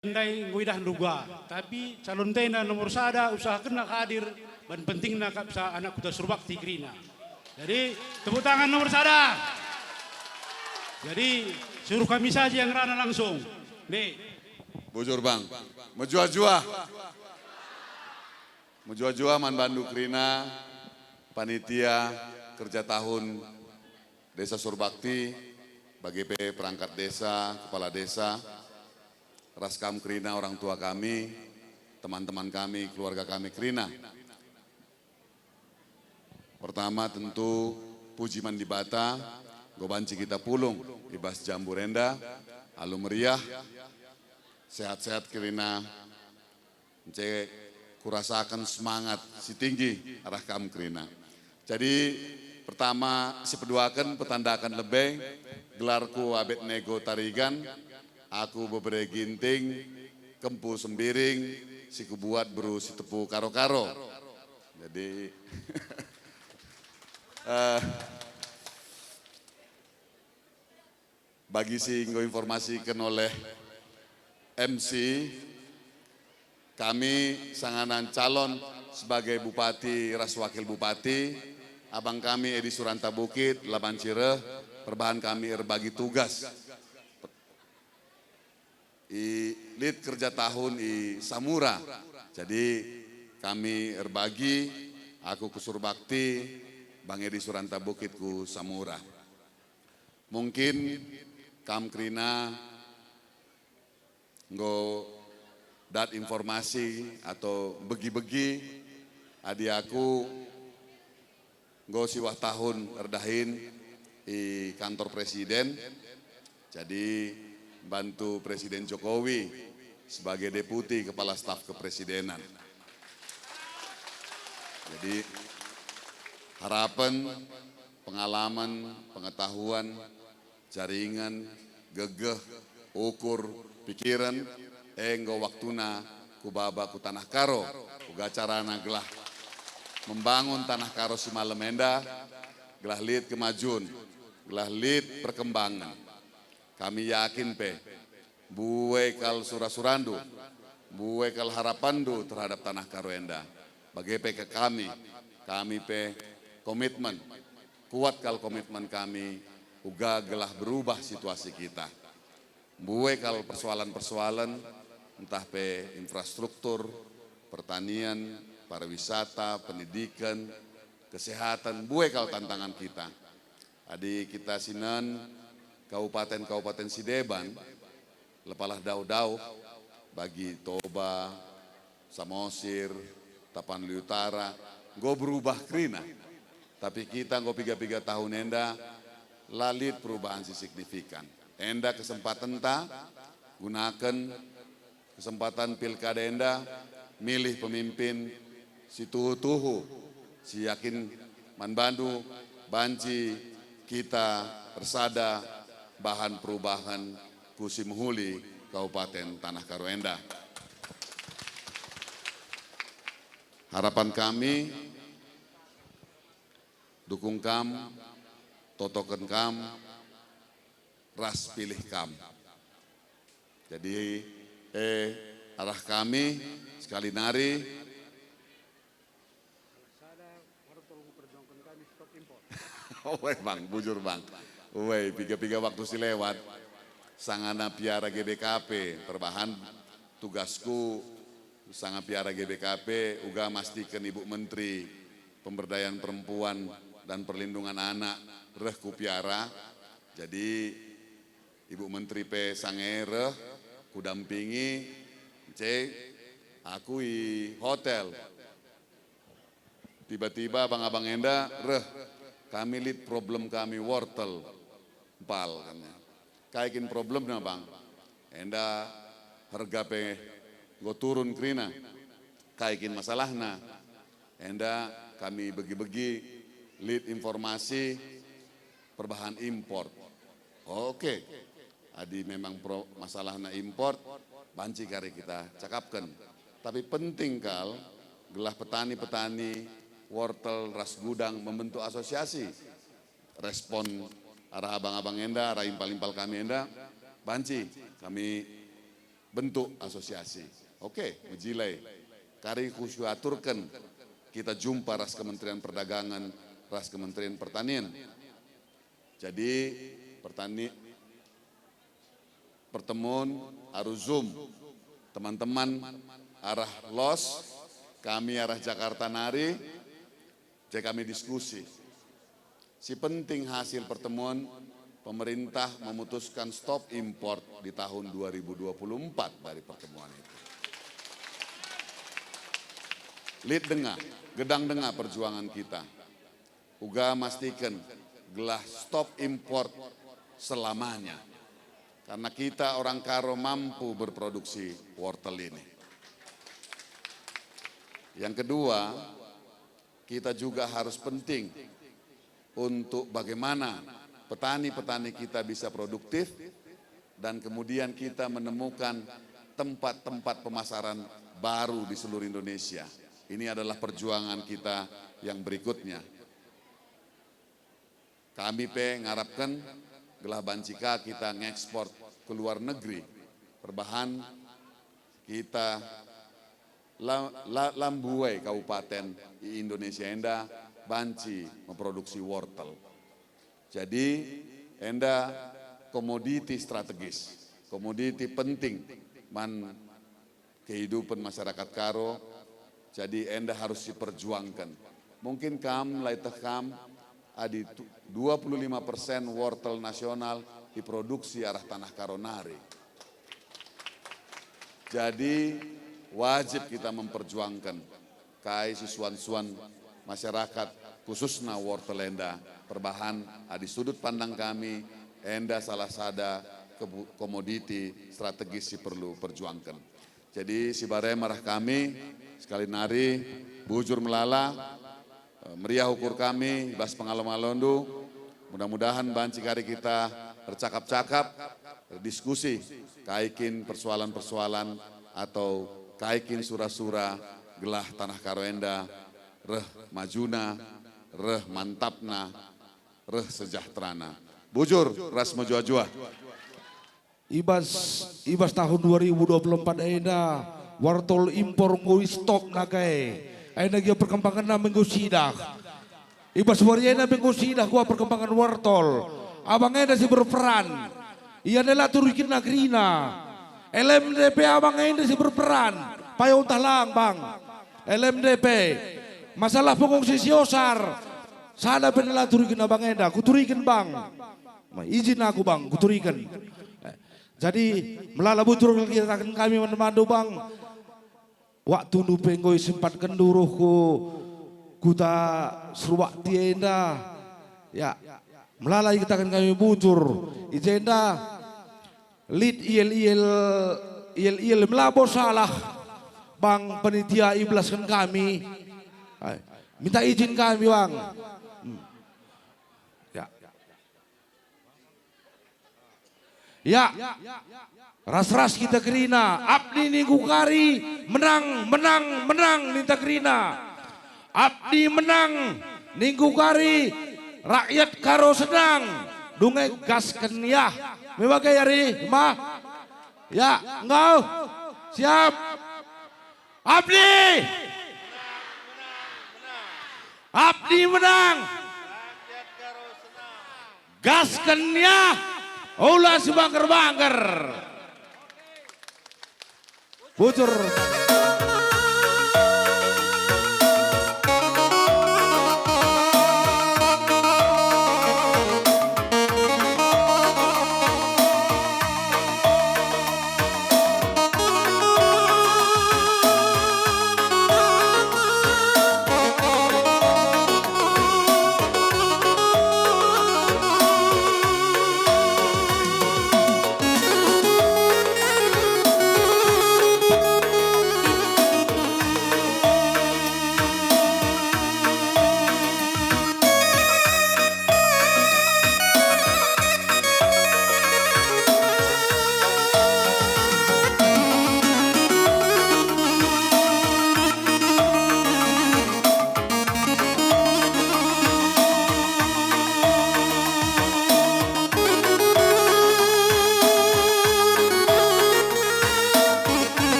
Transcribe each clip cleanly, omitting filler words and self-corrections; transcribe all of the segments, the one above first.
Andai nguidah duga, tapi calon tena nomor sada usaha kena hadir dan penting nak sa anak kuda surbakti Krina. Jadi tepuk tangan nomor sada. Jadi suruh kami saja yang rana langsung. Nih. Bujur bang, menjua-jua man Bandu Krina, panitia kerja tahun Desa Surbakti, bagi perangkat desa, kepala desa, Raskam Krina, orang tua kami, teman-teman kami, keluarga kami Krina. Pertama tentu puji mandibata, gobanci kita pulung, ibas jambu renda, alu meriah, sehat-sehat Krina, kurasakan semangat si tinggi arah kam Krina. Jadi pertama si peduakan petandakan lebih, gelarku abet nego tarigan, aku beberapa ginting, kempu sembiring, si kubuat beru si tepu karo-karo. Jadi bagi si informasikan oleh MC, kami sanganan calon sebagai Bupati ras Wakil Bupati, abang kami Edi Suranta Bukit, Laban Cireh, perbahan kami bagi tugas. Lead kerja tahun di Samura, jadi kami berbagi, aku ke Surbakti, Bang Edi Suranta Bukit ku Samura. Mungkin Kam Krina nggo dat informasi atau begi-begi adi aku nggo siwah tahun erdahin di kantor presiden, jadi bantu Presiden Jokowi sebagai deputi kepala staf kepresidenan. Jadi harapan, pengalaman, pengetahuan, jaringan, gegeh, ukur, pikiran, enggo waktuna kubaba ku tanah karo, uga carana gelah membangun tanah karo si Malemenda, gelah lid kemajuan, gelah lid perkembangan. Kami yakin buwe kal surasurandu, buwe kal harapandu terhadap tanah Karoenda. Bagi ke kami komitmen, kuat kal komitmen kami, uga gelah berubah situasi kita. Buwe kal persoalan-persoalan, entah infrastruktur, pertanian, pariwisata, pendidikan, kesehatan, buwe kal tantangan kita. Adi kita sinan, Kabupaten Sideban, lepalah dau-dau bagi Toba, Samosir, Tapanuli Utara, go berubah Krina. Tapi kita go 3 tahun enda, lalit perubahan si signifikan. Enda kesempatan gunakan kesempatan pilkada enda, milih pemimpin si tuhu-tuhu, si yakin man Bandu, banci kita persada, bahan perubahan Kusimhuli Kabupaten Tanah Karoenda. Harapan kami, dukung kam, totokan kam, ras pilih kam. Jadi arah kami sekali nari. Oh bang, bujur bang. Woi, 3 waktu si lewat, sangana piara GBKP, perbahan tugasku sangat piara GBKP, uga mastikan Ibu Menteri Pemberdayaan Perempuan dan Perlindungan Anak, reh ku piara, jadi Ibu Menteri sangere, ku dampingi, aku di hotel, tiba-tiba abang-abang enda, reh kami lihat problem kami wortel, pal kan. Kaikin problemnya bang, enda harga go turun Krina, kaikin masalahna, enda kami bagi-bagi lead informasi perbahan import. Oke, adi memang masalahna import, banci kari kita cakapkan. Tapi penting kal, gelah petani-petani wortel ras gudang membentuk asosiasi, respon arah abang-abang enda, arah impal-impal kami enda, banci kami bentuk asosiasi. Oke, Mujilai, kari khusyuk aturkan kita jumpa ras Kementerian Perdagangan, ras Kementerian Pertanian. Jadi pertemuan harus Zoom. Teman-teman arah LOS, kami arah Jakarta Nari, jadi kami diskusi. Si penting hasil pertemuan, pemerintah memutuskan stop import di tahun 2024 dari pertemuan itu. Lid dengar, gedang dengar perjuangan kita. Uga mastikan gelah stop import selamanya. Karena kita orang Karo mampu berproduksi wortel ini. Yang kedua, kita juga harus penting untuk bagaimana petani-petani kita bisa produktif dan kemudian kita menemukan tempat-tempat pemasaran baru di seluruh Indonesia. Ini adalah perjuangan kita yang berikutnya. Kami ngarapkan gelah bancika kita ngekspor ke luar negeri. Perbahan kita lambuai kabupaten di Indonesia enda banci memproduksi wortel. Jadi enda komoditi strategis, komoditi penting man kehidupan masyarakat Karo. Jadi enda harus diperjuangkan. Mungkin lai tekam adi 25% wortel nasional diproduksi arah tanah Karonari. Jadi wajib kita memperjuangkan kai sisuan-suan masyarakat khususnya wortel enda. Perbahan adi sudut pandang kami enda salah sada komoditi strategis perlu perjuangkan. Jadi si bare marah kami sekali nari bujur melala meriah ukur kami bas pengalaman londu. Mudah-mudahan banci kari kita bercakap-cakap, berdiskusi kaikin persoalan-persoalan atau kaikin sura-sura gelah tanah Karoenda reh majuna, reh mantapna, reh sejahterana. Bujur ras mojua-jua. Ibas tahun 2024 ena wartol impor ngui stop nakai. Aina gia perkembangan na minggu sidah. Ibas wariana minggu sidah gua perkembangan wartol. Abang ena si berperan. Ia adalah turikin nagrina. LMDP abang ena si berperan. Payung talang bang. LMDP. Masalah pengungsi siosar. Sana benelah turikin abang ena. Kuturikin bang. Izin aku bang, kuturikan. Jadi melala butur kita kami menemandu bang. Waktu nu penggoi sempat kenduruhku kuta seruak tienda. Ya, melala kita kami butur. Ijenda lid il melabor salah bang penitia iblaskan kami. Minta izin kami bang. Ya, ras-ras kita kerina, abdi minggu kari, menang minta kerina. Abdi menang, minggu kari, rakyat Karo senang, dungai gaskan ya. Mewagai hari, ma, ya, engkau, siap. Abdi menang, gaskan ya. Ulah si bangker-bangker. Bocor.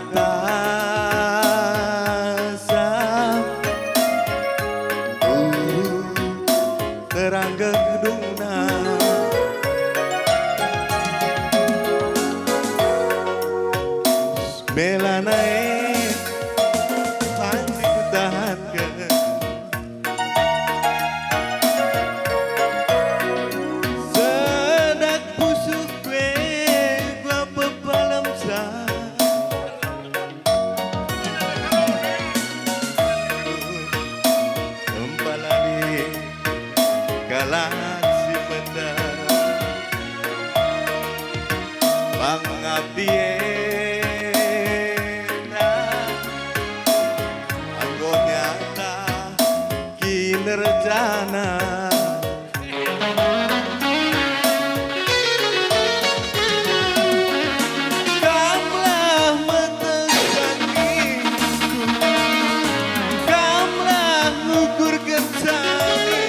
tasam terang gedungna melanae pasti kutahankan sedak busuk kue gua pepalam sah kempalani galaksi mata pangabdiena anggonyata kinerjana Kamlah metesani Kamlah ngukur kencani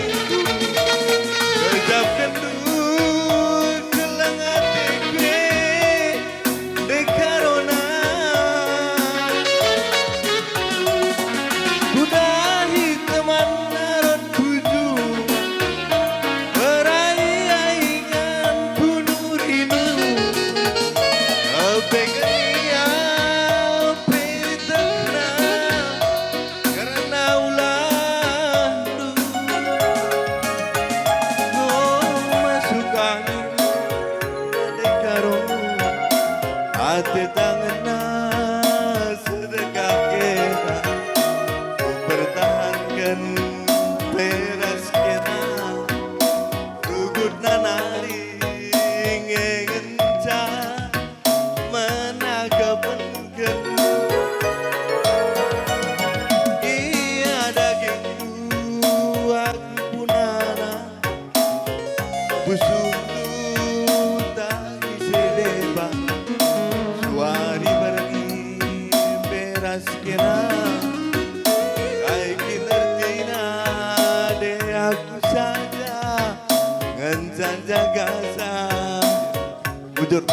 Kejap kendul kelang hati gue Dekarona Kudahi teman naron kuju Berai aingan bunuh rinu Kepegania petena Karena ulah masuk angin Dekarona Hati tanganna sedekah kena Pertahankan peras kena Tugut nanari ngenca Menagapankan Iya dagingku aku punana Busukku tak sedeba Suari pergi beras kena Kai kinertina de aku saja Ngencan jaga sa Bujur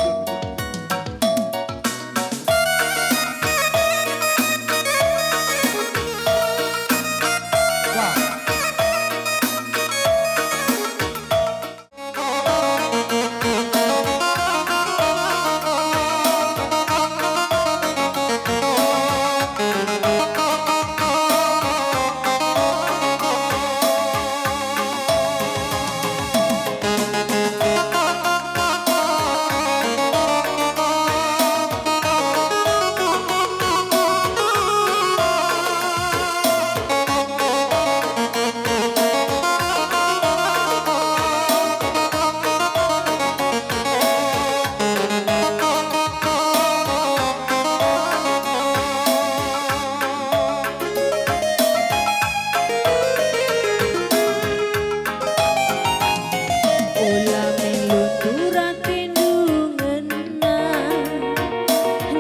Ulah melunturan tindungenna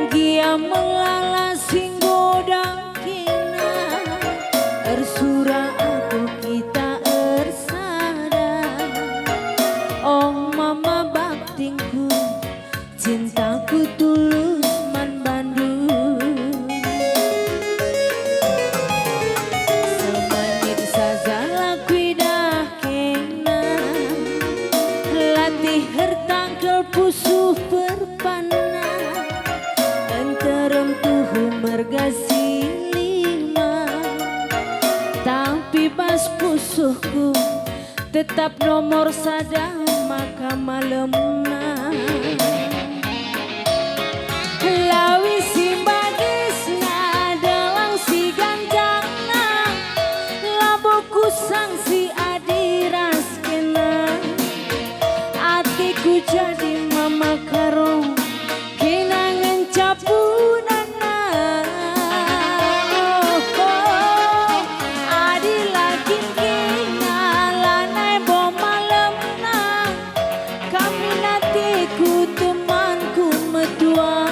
Gia melala singgodang kina Ersura aku kita ersada Oh mama baktingku Cintaku tulus man Bandung Semenit saja laku dah kena Latih hertangkel pusuh perpana Enterem tuhu mergasi lima Tapi pas pusuhku Tetap nomor sada maka malemna Lawi si bagisna dalang si ganjangna Laboku sang si adiras kena Atiku jadi mama karo Kinangan capunana Adi lagi kina lanai bom malemna Kamu natiku temanku medua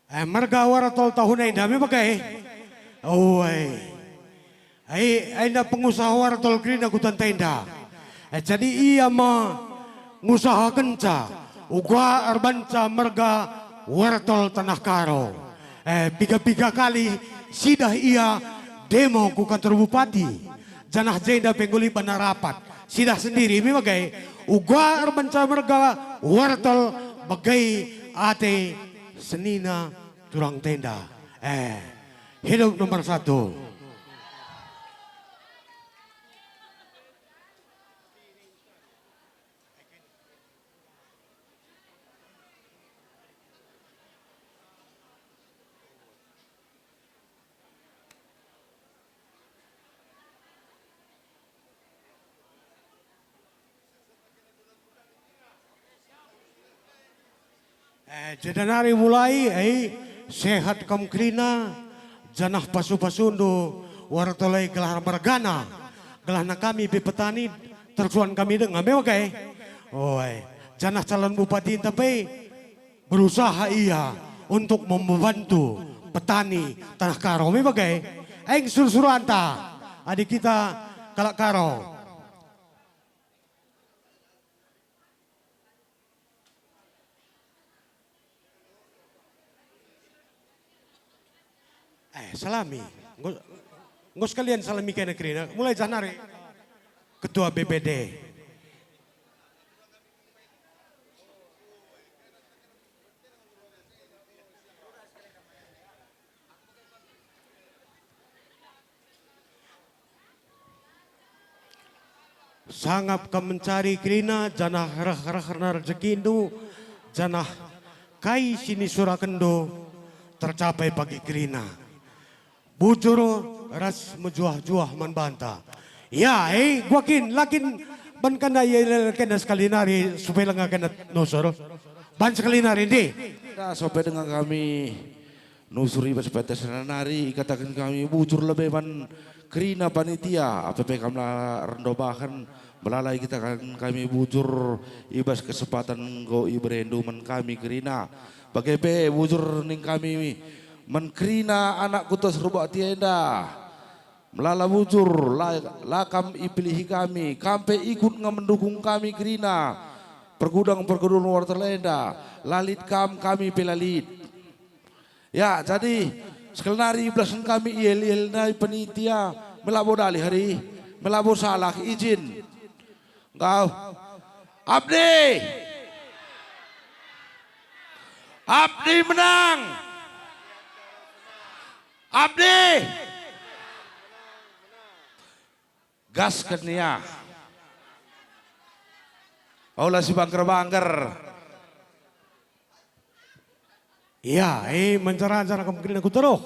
Marga waratol tahun ay dami bagay. Oh ay na pengusaha waratol Krina kutan tenda. Jadi ia mengusahakan ca uga arbanca marga waratol tanah karo. Piga-piga kali sidah ia demo ku kantor bupati. Janah jenda pengguli panarapat. Sidah sendiri memagay uga arbanca marga waratol bagai ate senina turang tenda. Hidup nomor 1. Jadanari mulai sehat kam Krina janah pasu-pasundo wartolai gelar margana gelar na kami petani tersuan kami dengan mewakay janah calon bupati tapi berusaha ia untuk membantu petani tanah karo mewakay aing sursuranta adik kita kalak karo. Salami, nggak sekalian salami kena Krina. Mulai Janari, Ketua BPD. Sangap ka mencari Krina, janah harah rezeki itu, janah kai sini Surakendo tercapai bagi Krina. Bujur ras mejuah-juah membanta. Ya, guakin lakin ban kana ye kena sekali nari supaya lenga kena nosor. Ban sekali nari di. Nah, sampai dengan kami nusuri basepete nari katakan kami bujur lebih ban Krina panitia apa kami rendobakan belalai kita kan kami bujur ibas kesempatan go ibrendu man kami Krina. Bagai bujur ning kami Krina anak kutas rubak tienda melala bujur lakam ipilihi kami kampe ikut mendukung kami Krina pergudang wartelenda lalit kami pelalit ya jadi sekelari belasan kami iel nai penitia melabo dali hari melabo salah izin kau Abdi menang Abdi gas kenia Aula si bangker Iya, mencara-cara kemungkinan aku terus.